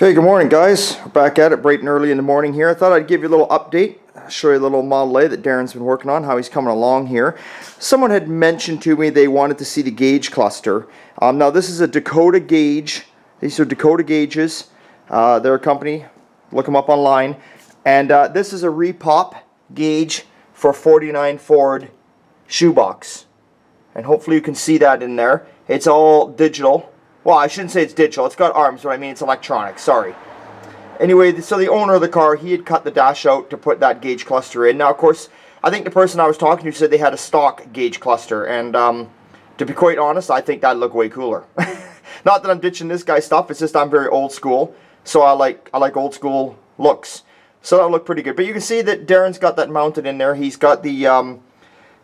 Okay, good morning guys. We're back at it bright and early in the morning here. I thought I'd give you a little update, show you a little Model A that Darren's been working on, how he's coming along here. Someone had mentioned to me they wanted to see the gauge cluster. Now this is a Dakota gauge. These are Dakota gauges. They're a company, look them up online. And this is a repop gauge for 49 Ford shoebox. And hopefully you can see that in there. It's all digital. Well, I shouldn't say it's digital. It's got arms, but I mean it's electronic. Sorry. Anyway, so the owner of the car, he had cut the dash out to put that gauge cluster in. Now, of course, I think the person I was talking to said they had a stock gauge cluster. And to be quite honest, I think that'd look way cooler. Not that I'm ditching this guy's stuff. It's just I'm very old school. So I like old school looks. So that'll look pretty good. But you can see that Darren's got that mounted in there. He's got the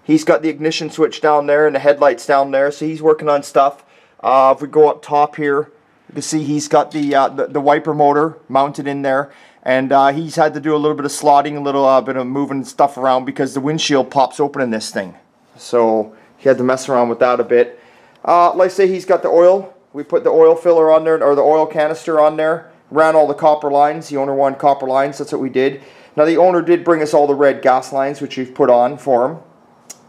ignition switch down there and the headlights down there. So he's working on stuff. If we go up top here, you can see he's got the wiper motor mounted in there, and he's had to do a little bit of slotting, a little bit of moving stuff around because the windshield pops open in this thing. So he had to mess around with that a bit. Like I say, he's got the oil. We put the oil filler on there, or the oil canister on there. Ran all the copper lines. The owner wanted copper lines. That's what we did. Now the owner did bring us all the red gas lines, which we've put on for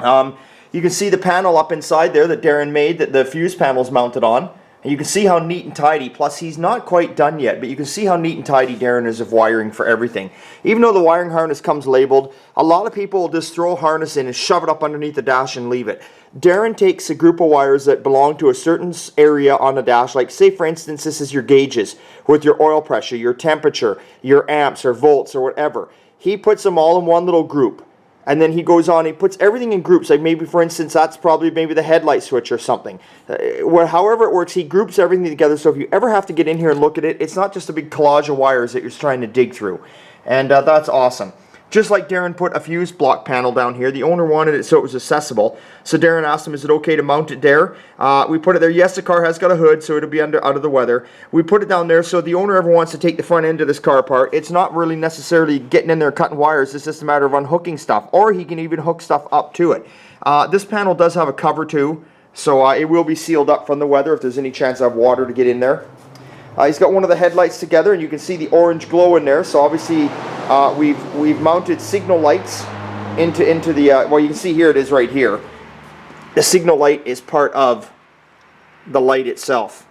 him. You can see the panel up inside there that Darren made, that the fuse panel's mounted on. And you can see how neat and tidy, plus he's not quite done yet, but you can see how neat and tidy Darren is of wiring for everything. Even though the wiring harness comes labeled, a lot of people will just throw a harness in and shove it up underneath the dash and leave it. Darren takes a group of wires that belong to a certain area on the dash, like say for instance this is your gauges with your oil pressure, your temperature, your amps or volts or whatever. He puts them all in one little group. And then he goes on, he puts everything in groups, like maybe for instance that's probably maybe the headlight switch or something. However it works, he groups everything together, so if you ever have to get in here and look at it, it's not just a big collage of wires that you're trying to dig through. And that's awesome. Just like Darren put a fuse block panel down here, the owner wanted it so it was accessible. So Darren asked him, is it okay to mount it there? We put it there. Yes, the car has got a hood, so it'll be out of the weather. We put it down there, so if the owner ever wants to take the front end of this car apart, it's not really necessarily getting in there cutting wires. It's just a matter of unhooking stuff, or he can even hook stuff up to it. This panel does have a cover too, so it will be sealed up from the weather if there's any chance of water to get in there. He's got one of the headlights together, and you can see the orange glow in there. So obviously, we've mounted signal lights into the. Well, you can see here it is right here. The signal light is part of the light itself.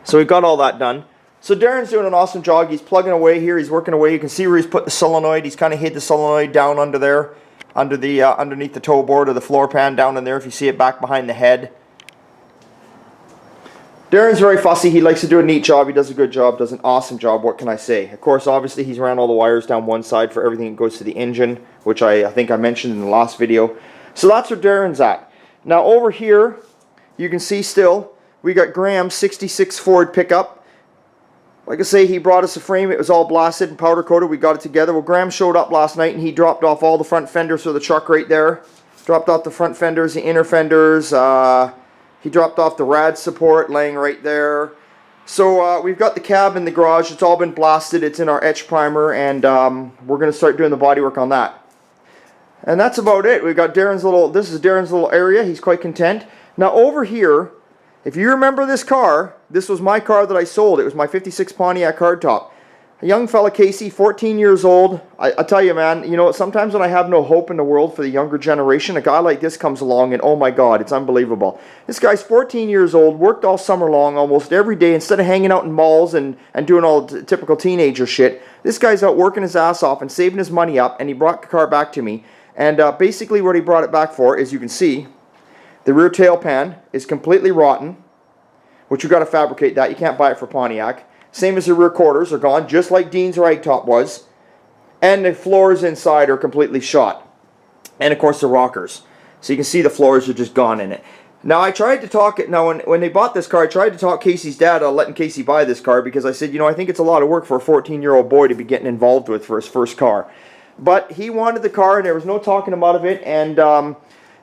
So we've got all that done. So Darren's doing an awesome job. He's plugging away here. He's working away. You can see where he's put the solenoid. He's kind of hid the solenoid down under there, underneath the toe board or the floor pan down in there. If you see it back behind the head. Darren's very fussy. He likes to do a neat job. He does a good job, does an awesome job. What can I say? Of course, obviously, he's ran all the wires down one side for everything that goes to the engine, which I think I mentioned in the last video. So that's where Darren's at. Now over here, you can see still, we got Graham's 66 Ford pickup. Like I say, he brought us a frame. It was all blasted and powder coated. We got it together. Well, Graham showed up last night and he dropped off all the front fenders for the truck right there. Dropped off the front fenders, the inner fenders, he dropped off the rad support laying right there. So we've got the cab in the garage. It's all been blasted. It's in our etch primer, and we're going to start doing the bodywork on that. And that's about it. We've got Darren's little, this is Darren's little area. He's quite content. Now over here, if you remember this car, this was my car that I sold. It was my 56 Pontiac hardtop. A young fella, Casey, 14 years old. I tell you, man, you know, sometimes when I have no hope in the world for the younger generation, a guy like this comes along and oh my God, it's unbelievable. This guy's 14 years old, worked all summer long, almost every day. Instead of hanging out in malls and doing all the typical teenager shit, this guy's out working his ass off and saving his money up, and he brought the car back to me. And basically what he brought it back for, as you can see, the rear tail pan is completely rotten, which you've got to fabricate that. You can't buy it for Pontiac. Same as the rear quarters are gone, just like Dean's ragtop was. And the floors inside are completely shot. And of course the rockers. So you can see the floors are just gone in it. Now I tried to talk it. Now when they bought this car, I tried to talk Casey's dad out of letting Casey buy this car because I said, you know, I think it's a lot of work for a 14-year-old boy to be getting involved with for his first car. But he wanted the car, and there was no talking him out of it. And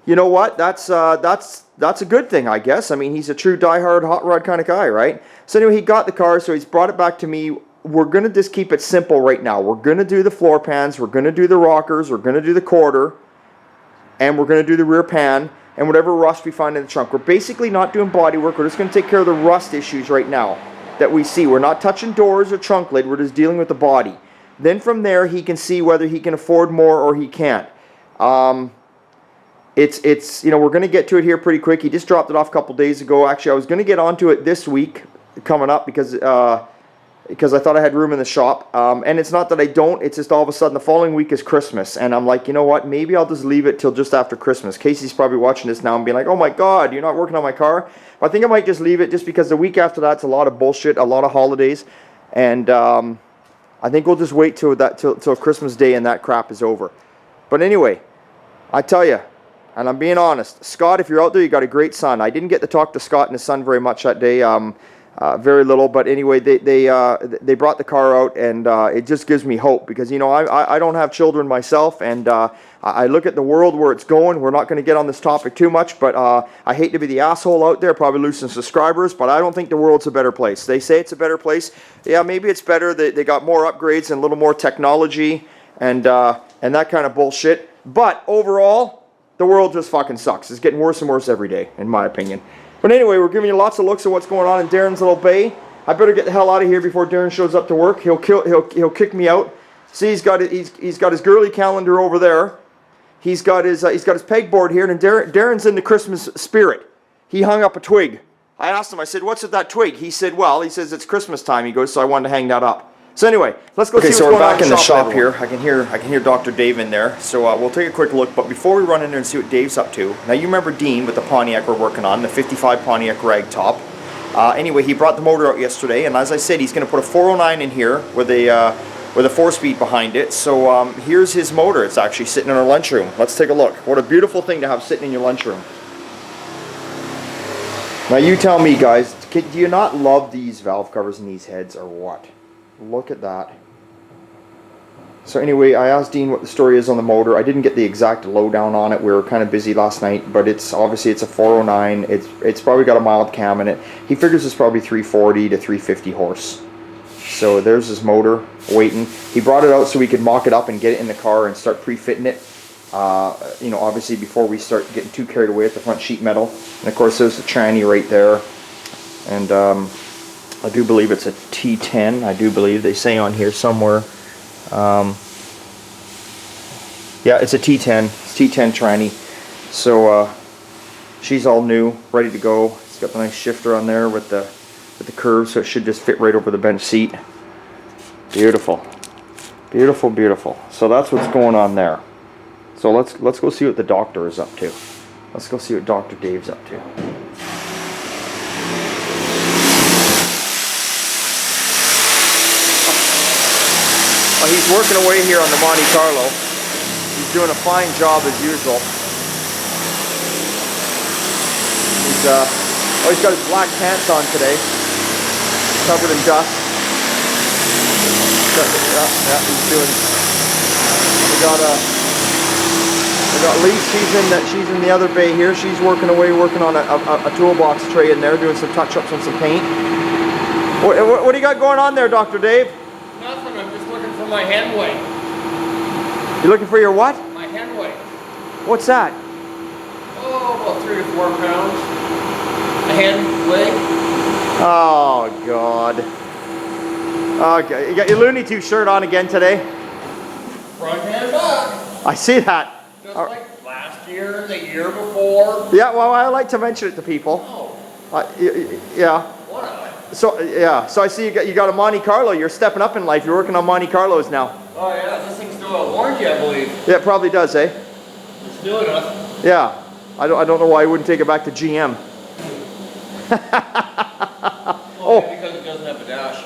you know what? That's a good thing, I guess. I mean, he's a true diehard hot rod kind of guy, right? So anyway, he got the car, so he's brought it back to me. We're going to just keep it simple right now. We're going to do the floor pans, we're going to do the rockers, we're going to do the quarter, and we're going to do the rear pan, and whatever rust we find in the trunk. We're basically not doing body work. We're just going to take care of the rust issues right now that we see. We're not touching doors or trunk lid. We're just dealing with the body. Then from there, he can see whether he can afford more or he can't. It's you know, we're going to get to it here pretty quick. He just dropped it off a couple days ago. Actually, I was going to get onto it this week coming up because I thought I had room in the shop. And it's not that I don't. It's just all of a sudden the following week is Christmas. And I'm like, you know what? Maybe I'll just leave it till just after Christmas. Casey's probably watching this now and being like, oh my God, you're not working on my car? But I think I might just leave it just because the week after that's a lot of bullshit, a lot of holidays. And I think we'll just wait till Christmas Day and that crap is over. But anyway, I tell you, and I'm being honest, Scott, if you're out there, you got a great son. I didn't get to talk to Scott and his son very much that day, very little. But anyway, they brought the car out, and it just gives me hope because, you know, I don't have children myself, and I look at the world where it's going. We're not going to get on this topic too much, but I hate to be the asshole out there, probably lose some subscribers, but I don't think the world's a better place. They say it's a better place. Yeah, maybe it's better. They got more upgrades and a little more technology and that kind of bullshit. But overall, the world just fucking sucks. It's getting worse and worse every day, in my opinion. But anyway, we're giving you lots of looks at what's going on in Darren's little bay. I better get the hell out of here before Darren shows up to work. He'll kick me out. See, he's got his girly calendar over there. He's got his pegboard here, and Darren's in the Christmas spirit. He hung up a twig. I asked him. I said, "What's with that twig?" He said, "Well," he says, "it's Christmas time." He goes, "So I wanted to hang that up." So anyway, let's go see what's going on. Okay, so we're back in the shop here. I can hear Dr. Dave in there. So we'll take a quick look. But before we run in there and see what Dave's up to, now you remember Dean with the Pontiac we're working on, the 55 Pontiac rag top. Anyway, he brought the motor out yesterday, and as I said, he's going to put a 409 in here with a 4-speed behind it. So here's his motor. It's actually sitting in our lunchroom. Let's take a look. What a beautiful thing to have sitting in your lunchroom. Now you tell me, guys, do you not love these valve covers and these heads or what? Look at that. So anyway, I asked Dean what the story is on the motor. I didn't get the exact lowdown on it. We were kind of busy last night, but it's obviously it's a 409. It's probably got a mild cam in it. He figures it's probably 340 to 350 horse. So there's his motor waiting. He brought it out so we could mock it up and get it in the car and start pre-fitting it. You know, obviously before we start getting too carried away with the front sheet metal. And of course there's the tranny right there. And I do believe it's a T10. I do believe they say on here somewhere. Yeah, it's a T10. It's T10 tranny. So she's all new, ready to go. It's got the nice shifter on there with the curve, so it should just fit right over the bench seat. Beautiful, beautiful, beautiful. So that's what's going on there. So let's go see what the doctor is up to. Let's go see what Dr. Dave's up to. Well, he's working away here on the Monte Carlo. He's doing a fine job as usual. He's got his black pants on today, covered in dust. Yeah, he's doing. We got Lee. She's in the other bay here. She's working away, working on a toolbox tray in there, doing some touch-ups on some paint. What do you got going on there, Dr. Dave? Nothing. I'm just looking for my hand weight. You're looking for your what? My hand weight. What's that? Oh, about 3 to 4 pounds. A hand weight. Oh God. Okay, you got your Looney Tunes shirt on again today. Front and back. I see that. Just like last year, the year before. Yeah, well, I like to mention it to people. Oh. Yeah. What? So yeah, so I see you got a Monte Carlo. You're stepping up in life. You're working on Monte Carlos now. Oh yeah, this thing's still got warranty, I believe. Yeah, it probably does, eh? It's still enough. Yeah. I don't know why I wouldn't take it back to GM. Oh, because it doesn't have a dash.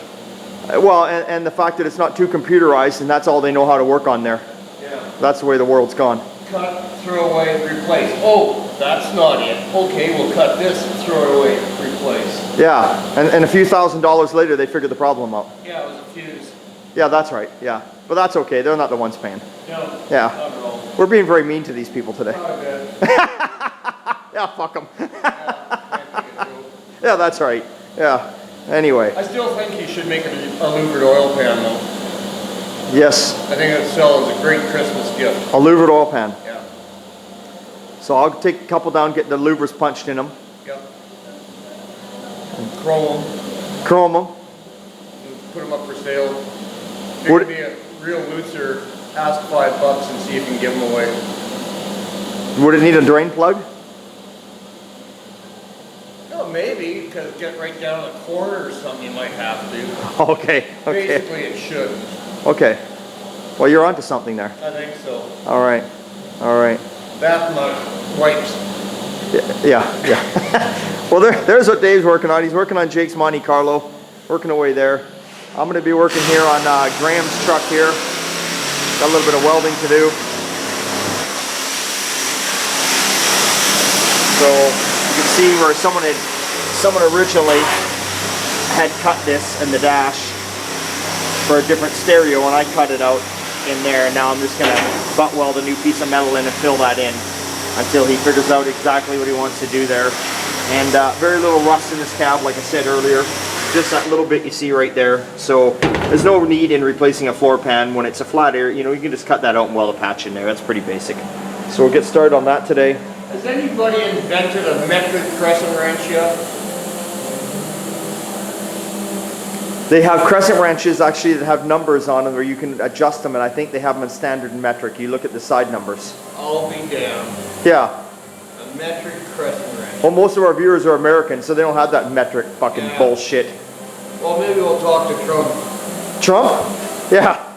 Well, and the fact that it's not too computerized, and that's all they know how to work on there. Yeah. That's the way the world's gone. Cut, throw away, replace. Oh, that's not it. Okay, we'll cut this, throw it away, replace. Yeah, and a few $1,000s later, they figured the problem out. Yeah, it was a fuse. Yeah, that's right. Yeah, but that's okay. They're not the ones paying. No, Yeah. not at all. We're being very mean to these people today. Not good. Yeah, fuck them. Yeah, Yeah, that's right. Yeah. Anyway. I still think you should make it a louvered oil pan though. Yes. I think it would sell as a great Christmas gift. A louvered oil pan. Yeah. So I'll take a couple down, get the louvers punched in them. Yep. And chrome them. Chrome them. put them up for sale. If Would- it be a real looser, ask $5 and see if you can give them away. Would it need a drain plug? No, maybe, because get right down in the corner or something, you might have to. Okay, okay, Basically, it should. okay. Well, you're onto something there. I think so. All right, all right. Bath mud wipes. Yeah. Well, there's what Dave's working on. He's working on Jake's Monte Carlo, working away there. I'm going to be working here on Graham's truck here. Got a little bit of welding to do. So you can see where someone originally had cut this in the dash for a different stereo, and I cut it out in there. And now I'm just going to butt weld a new piece of metal in and fill that in until he figures out exactly what he wants to do there. And very little rust in this cab, like I said earlier. Just that little bit you see right there. So there's no need in replacing a floor pan when it's a flat area. You know, you can just cut that out and weld a patch in there. That's pretty basic. So we'll get started on that today. Has anybody invented a metric crescent wrench yet? They have crescent wrenches actually that have numbers on them where you can adjust them, and I think they have them in standard and metric. You look at the side numbers. I'll be damned. Yeah. A metric crescent wrench. Well, most of our viewers are American, so they don't have that metric fucking bullshit. Well, maybe we'll talk to Trump. Trump? Yeah.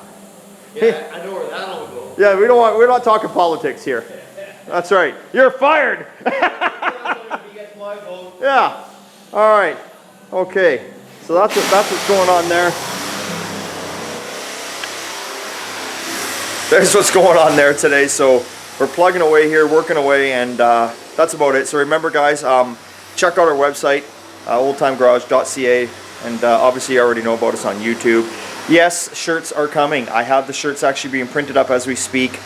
Yeah, I know where that'll go. Yeah, we're not talking politics here. That's right. You're fired. He gets my vote. Yeah. All right. Okay. So that's what's going on there. There's what's going on there today. So we're plugging away here, working away, and that's about it. So remember, guys, check out our website, oldtimegarage.ca, and obviously you already know about us on YouTube. Yes, shirts are coming. I have the shirts actually being printed up as we speak.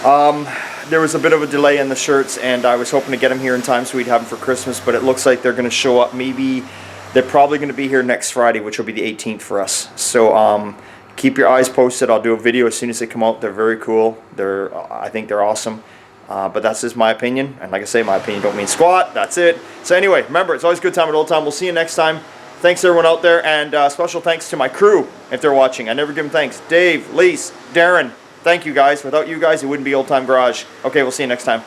There was a bit of a delay in the shirts, and I was hoping to get them here in time so we'd have them for Christmas, but it looks like they're going to show up maybe. They're probably going to be here next Friday, which will be the 18th for us. So keep your eyes posted. I'll do a video as soon as they come out. They're very cool. I think they're awesome. But that's just my opinion. And like I say, my opinion don't mean squat. That's it. So anyway, remember, it's always a good time at Old Time. We'll see you next time. Thanks everyone out there. And special thanks to my crew if they're watching. I never give them thanks. Dave, Lise, Darren. Thank you guys. Without you guys, it wouldn't be Old Time Garage. Okay, we'll see you next time.